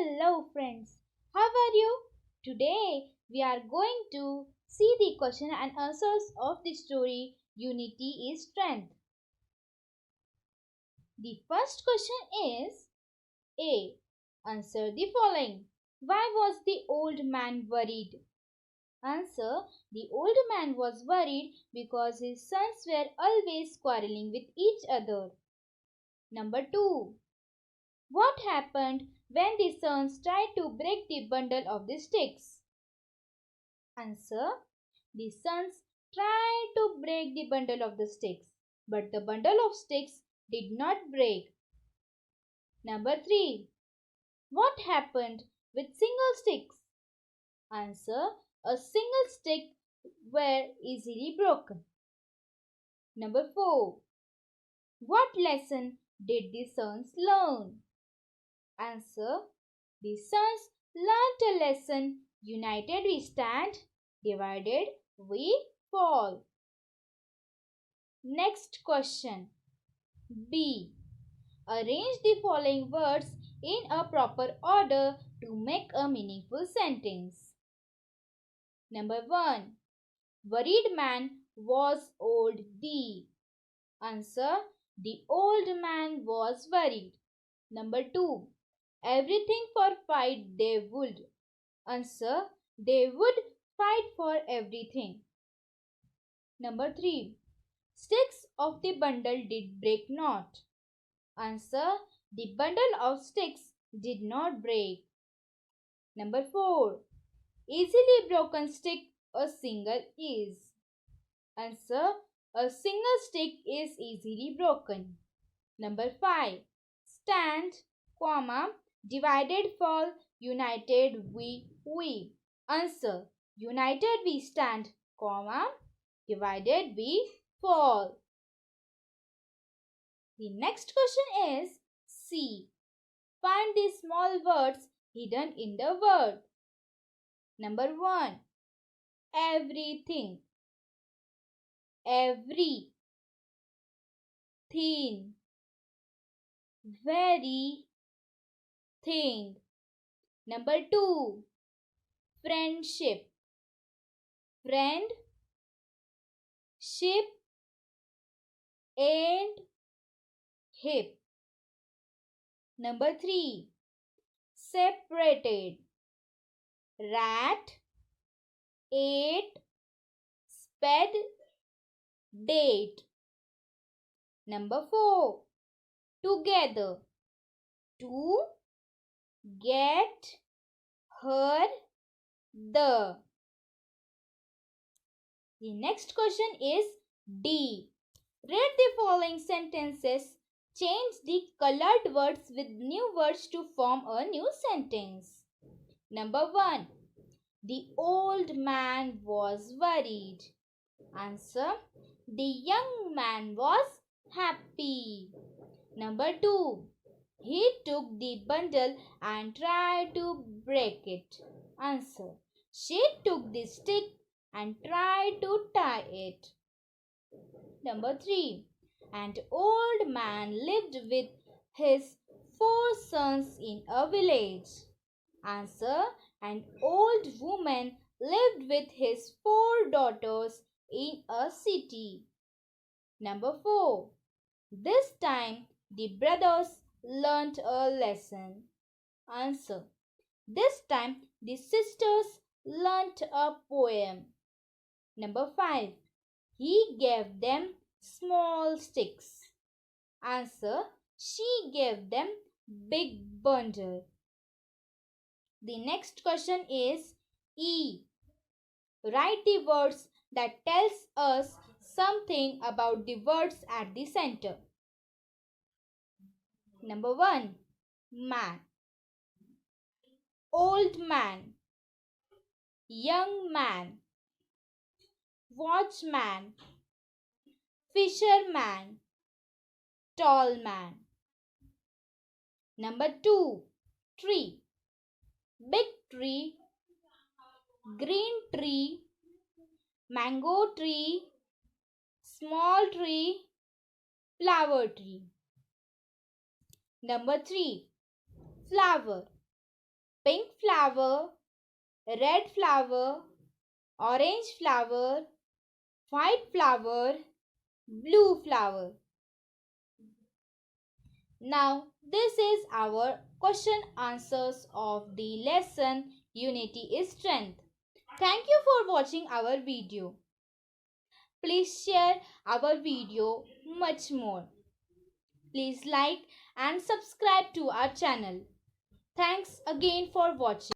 Hello friends, how are you? Today we are going to see the question and answers of the story Unity is Strength. The first question is A. Answer the following. Why was the old man worried? Answer. The old man was worried because his sons were always quarreling with each other. Number 2. What happened when the sons tried to break the bundle of the sticks? Answer. The sons tried to break the bundle of the sticks, but the bundle of sticks did not break. Number 3. What happened with single sticks? Answer. A single stick were easily broken. Number 4. What lesson did the sons learn? Answer. The sons learnt a lesson. United we stand, divided we fall. Next question. B. Arrange the following words in a proper order to make a meaningful sentence. Number 1. Worried man was old D. Answer. The old man was worried. Number 2. Everything for fight they would. Answer. They would fight for everything. Number 3. Sticks of the bundle did break not. Answer. The bundle of sticks did not break. Number 4. Easily broken stick a single is. Answer. A single stick is easily broken. Number 5. Stand, comma, divided fall, united we. Answer. United we stand, comma, divided we fall. The next question is C. Find the small words hidden in the word. Number 1. Everything. Every. Thin. Very. Thing. Number 2. Friendship. Friend. Ship. And hip. Number 3. Separated. Rat. Ate. Sped. Date. Number 4. Together. To. Get. Her. The. The next question is D. Read the following sentences. Change the colored words with new words to form a new sentence. Number 1. The old man was worried. Answer. The young man was happy. Number 2. He took the bundle and tried to break it. Answer. She took the stick and tried to tie it. Number 3. An old man lived with his 4 sons in a village. Answer. An old woman lived with his 4 daughters in a city. Number 4. This time the brothers learnt a lesson. Answer. This time the sisters learnt a poem. Number 5. He gave them small sticks. Answer. She gave them big bundle. The next question is E. Write the words that tells us something about the words at the center. Number 1. Man. Old man. Young man. Watchman. Fisherman. Tall man. Number 2. Tree. Big tree. Green tree. Mango tree. Small tree. Flower tree. Number 3. Flower. pink flower, red flower, orange flower, white flower, blue flower. Now, this is our question answers of the lesson Unity is Strength. Thank you for watching our video. Please share our video much more. Please like and subscribe to our channel. Thanks again for watching.